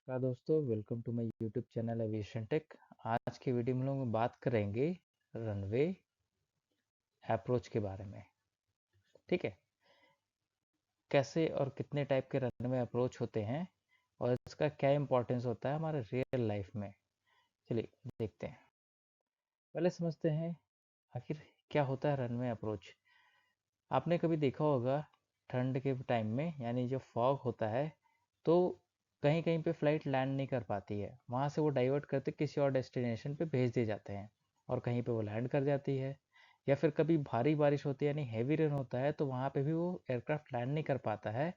नमस्कार दोस्तों, welcome to my YouTube channel aviation tech. आज की वीडियो में हम लोग बात करेंगे रनवे अप्रोच के बारे में। ठीक है, कैसे और कितने टाइप के रनवे अप्रोच होते हैं और इसका क्या इंपॉर्टेंस होता है हमारे रियल लाइफ में। चलिए देखते हैं। पहले समझते हैं आखिर क्या होता है रनवे अप्रोच। आपने कभी देखा होगा ठंड के टाइम में, यानी जो फॉग होता है, तो कहीं कहीं पे फ्लाइट लैंड नहीं कर पाती है। वहाँ से वो डाइवर्ट करते किसी और डेस्टिनेशन पे भेज दिए जाते हैं और कहीं पे वो लैंड कर जाती है। या फिर कभी भारी बारिश होती है यानी हैवी रेन होता है, तो वहाँ पे भी वो एयरक्राफ्ट लैंड नहीं कर पाता है,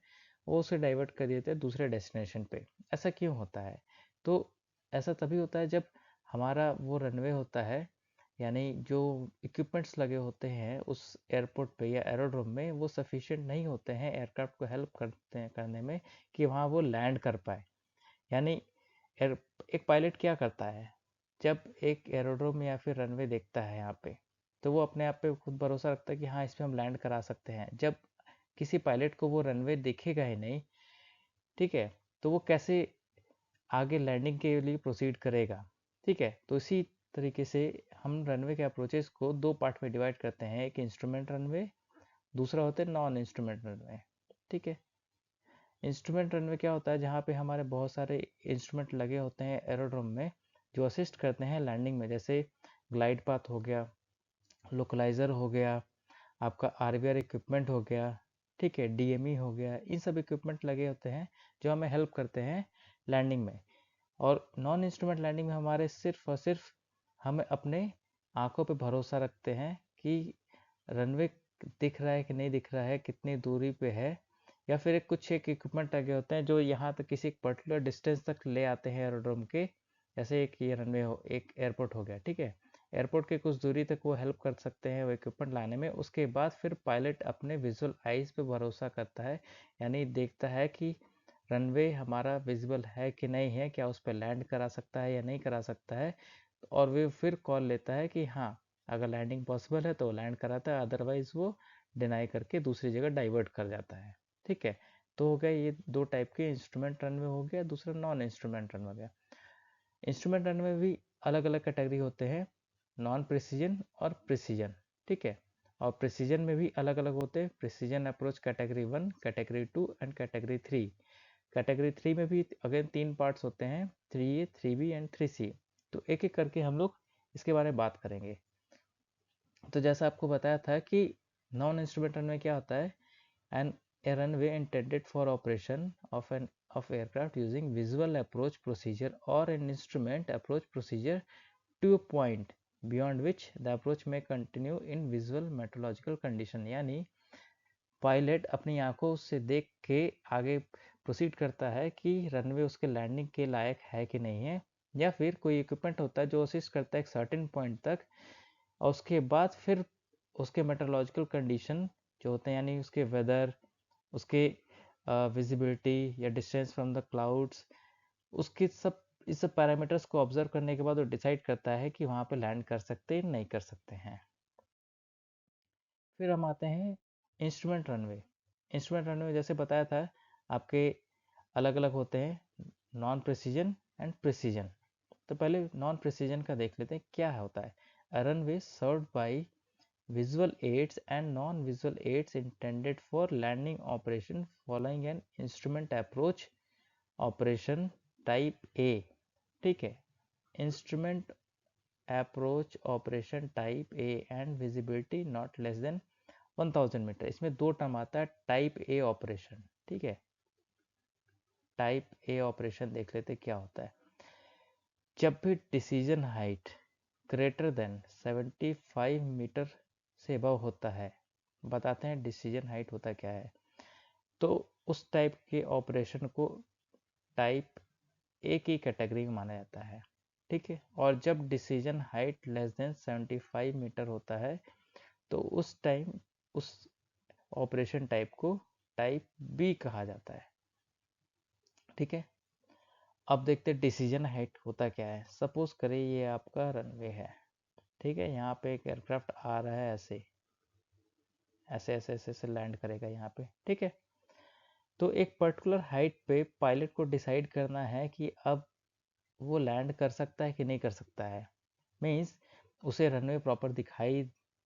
वो उसे डाइवर्ट कर देते हैं दूसरे डेस्टिनेशन पे। ऐसा क्यों होता है? तो ऐसा तभी होता है जब हमारा वो रनवे होता है, यानी जो इक्विपमेंट्स लगे होते हैं उस एयरपोर्ट पे या एरोड्रोम में, वो सफिशिएंट नहीं होते हैं एयरक्राफ्ट को हेल्प करते हैं करने में कि वहाँ वो लैंड कर पाए। यानी एयर एक पायलट क्या करता है, जब एक एरोड्रोम या फिर रनवे देखता है यहाँ पे, तो वो अपने आप पे खुद भरोसा रखता है कि हाँ, इस पे हम लैंड करा सकते हैं। जब किसी पायलट को वो रनवे दिखेगा ही नहीं, ठीक है, तो वो कैसे आगे लैंडिंग के लिए प्रोसीड करेगा? ठीक है, तो इसी तरीके से हम रनवे के अप्रोचेस को दो पार्ट में डिवाइड करते हैं। एक इंस्ट्रूमेंट रनवे, दूसरा होता है नॉन इंस्ट्रूमेंट रनवे। ठीक है, इंस्ट्रूमेंट रनवे क्या होता है, जहाँ पे हमारे बहुत सारे इंस्ट्रूमेंट लगे होते हैं एरोड्रोम में, जो असिस्ट करते हैं लैंडिंग में। जैसे ग्लाइड पाथ हो गया, लोकलाइजर हो गया, आपका आरवीआर इक्विपमेंट हो गया, ठीक है, डीएमई हो गया। इन सब इक्विपमेंट लगे होते हैं जो हमें हेल्प करते हैं लैंडिंग में। और नॉन इंस्ट्रूमेंट लैंडिंग में हमारे सिर्फ और सिर्फ हमें अपने आंखों पे भरोसा रखते हैं कि रनवे दिख रहा है कि नहीं दिख रहा है, कितनी दूरी पे है। या फिर एक इक्विपमेंट लगे होते हैं जो यहाँ तक किसी एक पर्टिकुलर डिस्टेंस तक ले आते हैं एरोड्रोम के। जैसे एक ये रनवे हो, एक एयरपोर्ट हो गया, ठीक है, एयरपोर्ट के कुछ दूरी तक वो हेल्प कर सकते हैं वो इक्विपमेंट लाने में। उसके बाद फिर पायलट अपने विजुअल आइज पे भरोसा करता है, यानी देखता है कि रनवे हमारा विजिबल है कि नहीं है, क्या उस पर लैंड करा सकता है या नहीं करा सकता है। और वे फिर कॉल लेता है कि हाँ, अगर लैंडिंग पॉसिबल है तो लैंड कराता है, अदरवाइज वो डिनाई करके दूसरी जगह डाइवर्ट कर जाता है। ठीक है, तो हो गया ये दो टाइप के, इंस्ट्रूमेंट रनवे हो गया, दूसरा नॉन इंस्ट्रूमेंट रनवे हो गया। इंस्ट्रूमेंट रनवे भी अलग अलग कैटेगरी होते हैं, नॉन प्रिसीजन और प्रिसीजन। ठीक है, और प्रिसीजन में भी अलग अलग होते हैं, precision approach category 1, category 2 and category 3। Category 3 में भी अगेन तीन पार्ट्स होते हैं, 3A, 3B एंड 3C। तो एक एक करके हम लोग इसके बारे में बात करेंगे। तो जैसा आपको बताया था कि नॉन इंस्ट्रूमेंट रनवे क्या होता है, N a runway intended for operation of aircraft using visual approach procedure or an instrument approach procedure to a point beyond which the approach may continue in visual meteorological condition। यानी pilot अपनी आंखों से देख के आगे proceed करता है कि रनवे उसके लैंडिंग के लायक है कि नहीं है। या फिर कोई इक्विपमेंट होता है जो असिस्ट करता है एक सर्टेन पॉइंट तक, और उसके बाद फिर उसके मेट्रोलॉजिकल कंडीशन जो होते हैं, यानी उसके वेदर, उसके विजिबिलिटी या डिस्टेंस फ्रॉम द क्लाउड्स, उसके सब इस सब पैरामीटर्स को ऑब्जर्व करने के बाद वो डिसाइड करता है कि वहाँ पे लैंड कर सकते हैं नहीं कर सकते हैं। फिर हम आते हैं इंस्ट्रूमेंट रनवे। इंस्ट्रूमेंट रनवे जैसे बताया था आपके अलग अलग होते हैं, नॉन प्रिसीजन एंड प्रिसीजन। तो पहले नॉन प्रिसीजन का देख लेते हैं क्या होता है। A runway served by visual aids and non-visual aids intended for landing operation following an instrument approach operation type A। ठीक है, instrument approach operation type A and visibility not less than 1000 metre. इसमें दो term आता है, type A operation. ठीक है, type A operation देख लेते क्या होता है। जब भी decision height greater than 75 metre से अबव होता है, बताते हैं डिसीजन हाइट होता क्या है, तो उस टाइप के ऑपरेशन को टाइप ए की कैटेगरी में माना जाता है। ठीक है, और जब decision height less than 75 metre होता है, तो उस टाइम उस ऑपरेशन टाइप को टाइप बी कहा जाता है। ठीक है, अब देखते हैं डिसीजन हाइट होता क्या है। सपोज करें ये आपका रनवे है, ठीक है, यहाँ पे एक एयरक्राफ्ट आ रहा है, ऐसे ऐसे ऐसे ऐसे लैंड करेगा यहाँ पे। ठीक है, तो एक पर्टिकुलर हाइट पे पायलट को डिसाइड करना है कि अब वो लैंड कर सकता है कि नहीं कर सकता है। मीन्स उसे रनवे प्रॉपर दिखाई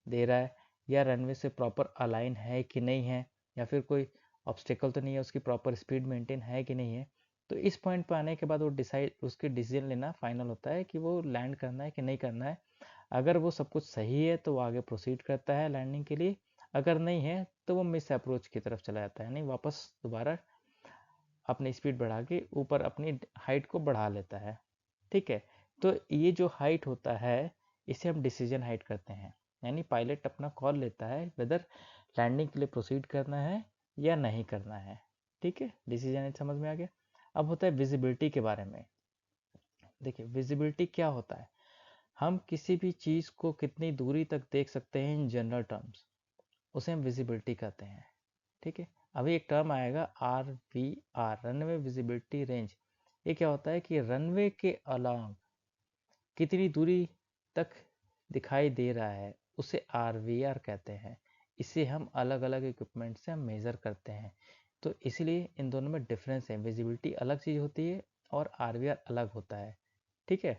दे रहा है या रनवे से प्रॉपर अलाइन है कि नहीं है, या फिर कोई ऑब्स्टेकल तो नहीं है, उसकी प्रॉपर स्पीड मेंटेन है कि नहीं है। तो इस पॉइंट पर आने के बाद वो उसकी डिसीजन लेना फाइनल होता है कि वो लैंड करना है कि नहीं करना है। अगर वो सब कुछ सही है तो वो आगे प्रोसीड करता है लैंडिंग के लिए, अगर नहीं है तो वो मिस अप्रोच की तरफ चला जाता है, यानी वापस दोबारा अपनी स्पीड बढ़ा के ऊपर अपनी हाइट को बढ़ा लेता है। ठीक है, तो ये जो हाइट होता है इसे हम डिसीजन हाइट करते हैं, यानी पायलट अपना कॉल लेता है वेदर लैंडिंग के लिए प्रोसीड करना है या नहीं करना है। ठीक है, डिसीजन हाइट समझ में आ गया। अब होता है विजिबिलिटी के बारे में। देखिए विजिबिलिटी क्या होता है, हम किसी भी चीज़ को कितनी दूरी तक देख सकते हैं इन जनरल टर्म्स, उसे हम विजिबिलिटी कहते हैं। ठीक है, अभी एक टर्म आएगा RVR, रनवे विजिबिलिटी रेंज। ये क्या होता है कि रनवे के अलोंग कितनी दूरी तक दिखाई दे रहा है, उसे RVR कहते हैं। इसे हम अलग अलग इक्विपमेंट से हम मेज़र करते हैं, तो इसलिए इन दोनों में डिफरेंस है। विजिबिलिटी अलग चीज़ होती है और RVR अलग होता है। ठीक है,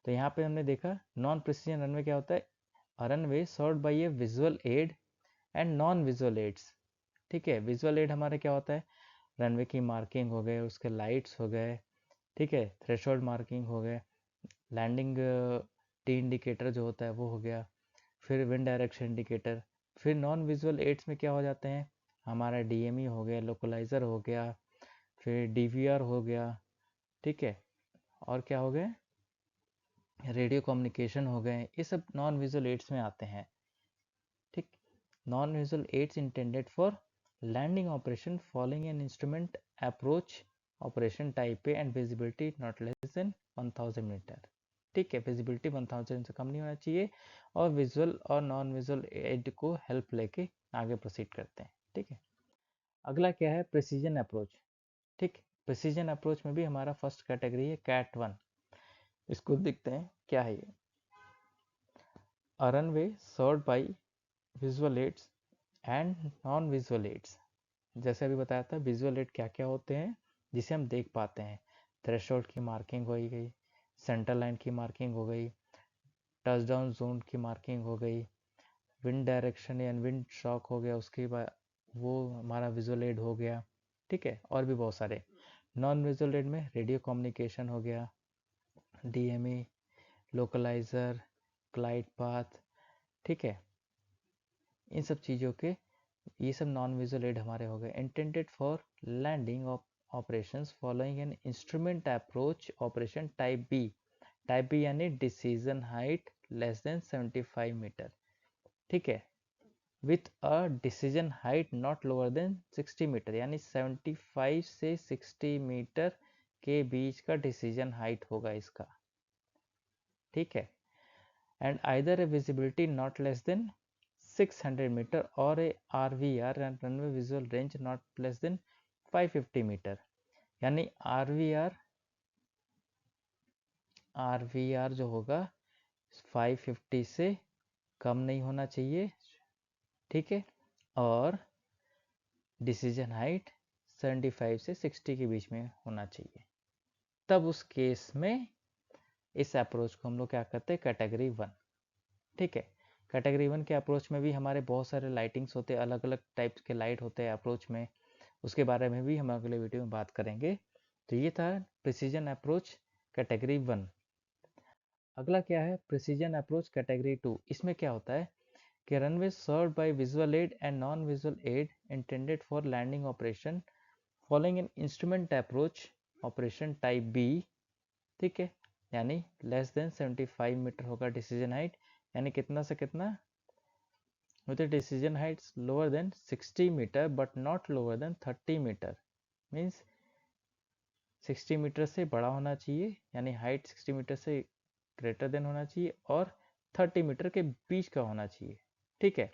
तो यहाँ पे हमने देखा नॉन प्रिसीजन रनवे क्या होता है, runway served by a visual aid and non visual aids. ठीक है, विजुअल एड हमारे क्या होता है, रनवे की मार्किंग हो गए, उसके लाइट्स हो गए, ठीक है, थ्रेशोल्ड मार्किंग हो गए, लैंडिंग टी इंडिकेटर जो होता है वो हो गया, फिर विंड डायरेक्शन इंडिकेटर। फिर नॉन विजुअल एड्स में क्या हो जाते हैं, हमारा DME हो गया, लोकलाइज़र हो गया, फिर DVR हो गया, ठीक है, और क्या हो गए, रेडियो कम्युनिकेशन हो गए, ये सब नॉन विजुअल एड्स में आते हैं। ठीक, non visual aids intended for landing operation following an instrument approach operation type A and visibility not less than 1000 metre. ठीक है, विजिबिलिटी 1000 से कम नहीं होना चाहिए, और विजुअल और नॉन विजुअल एड को हेल्प लेके आगे प्रोसीड करते हैं। ठीक है, अगला क्या है, प्रिसीजन अप्रोच। ठीक, प्रिसीजन अप्रोच में भी हमारा फर्स्ट कैटेगरी है कैट 1। इसको देखते हैं क्या है ये। A runway served by visual aids and non visual ads. जैसे अभी बताया था विजुअल एड क्या क्या होते हैं जिसे हम देख पाते हैं, थ्रेशोल्ड की मार्किंग हो गई, सेंटर लाइन की मार्किंग हो गई, टचडाउन जोन की मार्किंग हो गई, विंड डायरेक्शन या विंड शॉक हो गया, उसके बाद वो हमारा विजुअल एड हो गया। ठीक है, और भी बहुत सारे नॉन विजुअल एड में रेडियो कम्युनिकेशन हो गया, DME, लोकलाइज़र, ग्लाइड पाथ। ठीक है, इन सब चीज़ों के ये सब नॉन विजुअल एड हमारे हो गए। Intended for landing operations following an instrument approach operation type B. Type B यानी decision height less than 75 metre. ठीक है, with a decision height not lower than 60 meter, यानी 75 से 60 मीटर के बीच का डिसीजन हाइट होगा इसका। ठीक है, and either a visibility not less than 600 metre और a RVR runway visual range not less than 550 metre, यानी RVR जो होगा 550 से कम नहीं होना चाहिए। ठीक है, और डिसीजन हाइट 75 से 60 के बीच में होना चाहिए। तब उस केस में इस अप्रोच को हम लोग क्या करते हैं, कैटेगरी 1। ठीक है, कैटेगरी 1 के अप्रोच में भी हमारे बहुत सारे लाइटिंग्स होते हैं, अलग अलग टाइप्स के लाइट होते हैं अप्रोच में, उसके बारे में भी हम अगले वीडियो में बात करेंगे। तो ये था प्रिसीजन अप्रोच कैटेगरी 1। अगला क्या है, प्रिसीजन अप्रोच कैटेगरी 2। इसमें क्या होता है कि runway served by visual aid and non visual aid intended for landing operation following an instrument approach operation type B. ठीक है, यानी लेस देन 75 मीटर होगा डिसीजन हाइट, यानी कितना से कितना, with a decision heights lower than 60 meter but not lower than 30 meter, means 60 metre से बड़ा होना चाहिए, यानी हाइट 60 मीटर से ग्रेटर देन होना चाहिए, और 30 मीटर के बीच का होना चाहिए। ठीक है,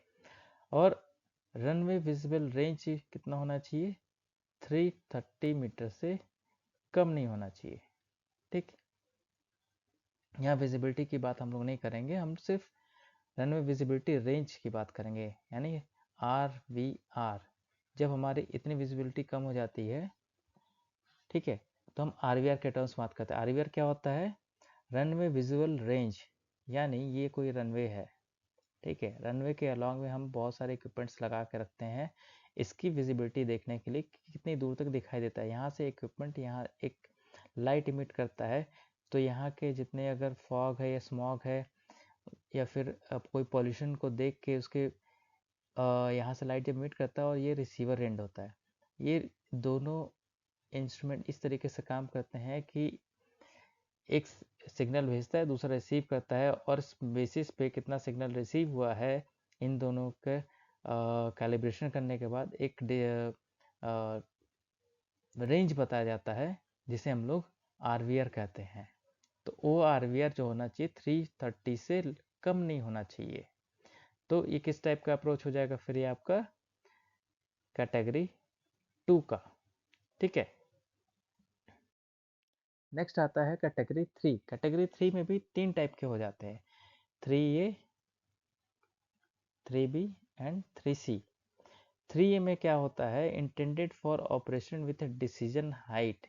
और रनवे विजिबल रेंज कितना होना चाहिए, 330 मीटर से कम नहीं होना चाहिए। ठीक, यहाँ विजिबिलिटी की बात हम लोग नहीं करेंगे, हम सिर्फ रनवे विजिबिलिटी रेंज की बात करेंगे, यानी RVR, जब हमारी इतनी विजिबिलिटी कम हो जाती है, ठीक है, तो हम आरवीआर के टर्म्स बात करते हैं। आरवीआर क्या होता है? रनवे विजुअल रेंज, यानी ये कोई रनवे है, ठीक है, रनवे के अलॉन्ग में हम बहुत सारे इक्विपमेंट्स लगा के रखते हैं इसकी विजिबिलिटी देखने के लिए कि कितनी दूर तक दिखाई देता है। यहाँ से इक्विपमेंट यहाँ एक लाइट इमिट करता है, तो यहाँ के जितने अगर फॉग है या स्मॉग है या फिर कोई पॉल्यूशन को देख के उसके यहाँ से लाइट इमिट करता है, और ये रिसीवर एंड होता है। ये दोनों इंस्ट्रूमेंट इस तरीके से काम करते हैं कि एक सिग्नल भेजता है, दूसरा रिसीव करता है, और इस बेसिस पे कितना सिग्नल रिसीव हुआ है इन दोनों के कैलिब्रेशन करने के बाद एक रेंज बताया जाता है, जिसे हम लोग आरवीआर कहते हैं। तो वो आरवीआर जो होना चाहिए 330 से कम नहीं होना चाहिए। तो ये किस टाइप का अप्रोच हो जाएगा? फिर ये आपका कैटेगरी 2 का, ठीक है। नेक्स्ट आता है कैटेगरी 3। कैटेगरी 3 में भी 3 टाइप के हो जाते हैं, 3A, 3B and 3C। 3A में क्या होता है? Intended for operation with decision height.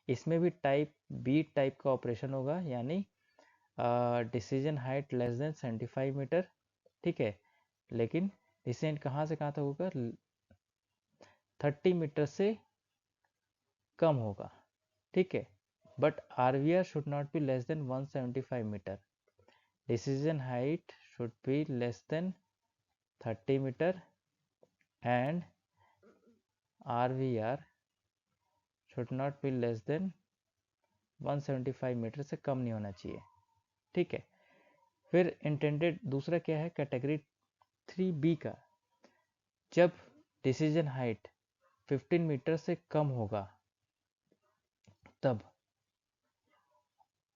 इसमें भी टाइप बी टाइप का ऑपरेशन होगा, यानी decision height less than 75 metre, ठीक है, लेकिन डिसेंट कहाँ से कहाँ तक होगा? 30 मीटर से कम होगा, ठीक है। But RVR should not be less than 175 meter, decision height should be less than 30 meter and RVR should not be less than 175 metre से कम नहीं होना चाहिए, ठीक है। फिर इंटेंडेड दूसरा क्या है? कैटेगरी 3B का, जब डिसीजन हाइट 15 मीटर से कम होगा तब,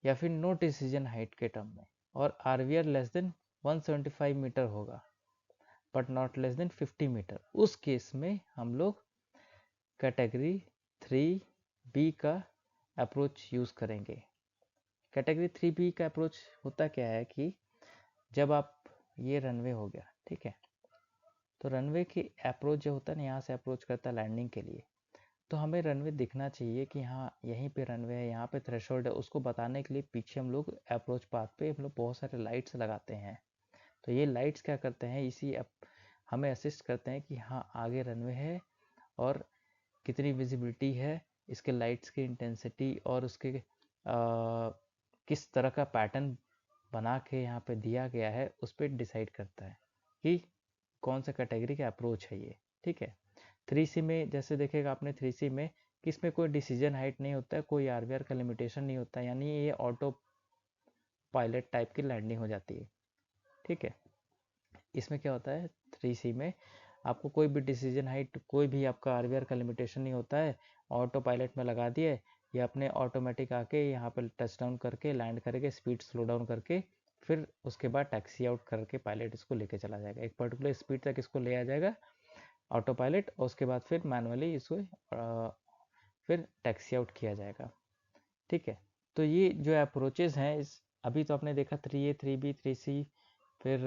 या फिर नो डिसीजन हाइट के टर्म में, और आरवीआर लेस देन 175 मीटर होगा but not less than 50 metre, उस केस में हम लोग कैटेगरी 3B का अप्रोच यूज़ करेंगे। कैटेगरी 3B का अप्रोच होता क्या है कि जब आप, ये रनवे हो गया, ठीक है, तो रनवे की अप्रोच जो होता है ना, यहाँ से अप्रोच करता है लैंडिंग के लिए, तो हमें रनवे दिखना चाहिए कि हाँ यहीं पे रनवे है, यहाँ पे थ्रेशोल्ड है। उसको बताने के लिए पीछे हम लोग अप्रोच पाथ पे हम लोग बहुत सारे लाइट्स लगाते हैं। तो ये लाइट्स क्या करते हैं? हमें असिस्ट करते हैं कि हाँ आगे रनवे है और कितनी विजिबिलिटी है, इसके लाइट्स की इंटेंसिटी और उसके किस तरह का पैटर्न बना के यहाँ पे दिया गया है, उस पर डिसाइड करता है कि कौन सा कैटेगरी का अप्रोच है ये, ठीक है। 3C में जैसे देखेगा आपने, 3C में कि इसमें कोई डिसीजन हाइट नहीं होता है, कोई आरवीआर का लिमिटेशन नहीं होता है, यानी ये ऑटो पायलट टाइप की लैंडिंग हो जाती है, ठीक है। इसमें क्या होता है? 3C में आपको कोई भी डिसीजन हाइट, कोई भी आपका आरवीआर का लिमिटेशन नहीं होता है, ऑटो पायलट में लगा दिए, ये अपने ऑटोमेटिक आके यहाँ पर टच डाउन करके लैंड करके स्पीड स्लो डाउन करके फिर उसके बाद टैक्सी आउट करके पायलट इसको लेके चला जाएगा, एक पर्टिकुलर स्पीड तक इसको ले आ जाएगा ऑटो पायलट, और उसके बाद फिर मैनुअली इसको फिर टैक्सी आउट किया जाएगा, ठीक है। तो ये जो अप्रोचेज हैं, इस अभी तो आपने देखा 3A, 3B, 3C, फिर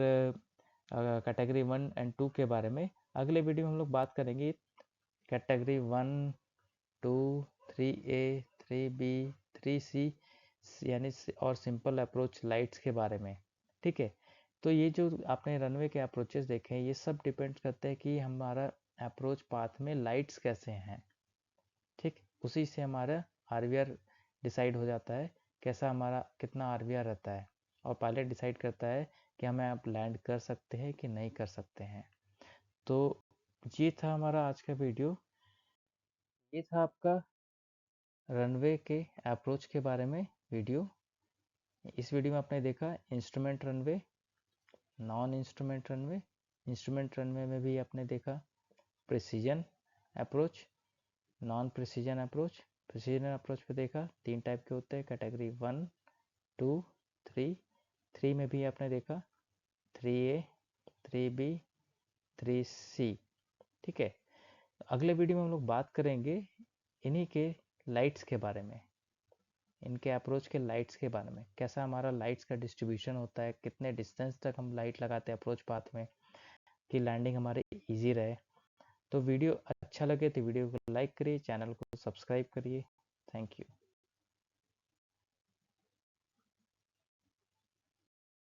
कैटेगरी 1 एंड 2 के बारे में। अगले वीडियो में हम लोग बात करेंगे कैटेगरी 1, 2, 3A, 3B, 3C यानी और सिंपल अप्रोच लाइट्स के बारे में, ठीक है। तो ये जो आपने रनवे के अप्रोचेस देखे हैं, ये सब डिपेंड करते हैं कि हमारा अप्रोच पाथ में लाइट्स कैसे हैं, ठीक। उसी से हमारा आरवीआर डिसाइड हो जाता है, कैसा हमारा कितना आरवीआर रहता है, और पायलट डिसाइड करता है कि हमें आप लैंड कर सकते हैं कि नहीं कर सकते हैं। तो ये था हमारा आज का वीडियो, ये था आपका रनवे के अप्रोच के बारे में वीडियो। इस वीडियो में आपने देखा instrument runway, non instrument runway. Instrument runway में भी आपने देखा precision approach, non precision approach. Precision approach पे देखा 3 टाइप के होते हैं, कैटेगरी 1, 2, 3। 3 में भी आपने देखा 3A, 3B, 3C, ठीक है। अगले वीडियो में हम लोग बात करेंगे इन्हीं के लाइट्स के बारे में, इनके अप्रोच के लाइट्स के बारे में, कैसा हमारा लाइट्स का डिस्ट्रीब्यूशन होता है, कितने डिस्टेंस तक हम लाइट लगाते हैं अप्रोच पाथ में कि लैंडिंग हमारी इजी रहे। तो वीडियो अच्छा लगे तो वीडियो को लाइक करिए, चैनल को सब्सक्राइब करिए। Thank you.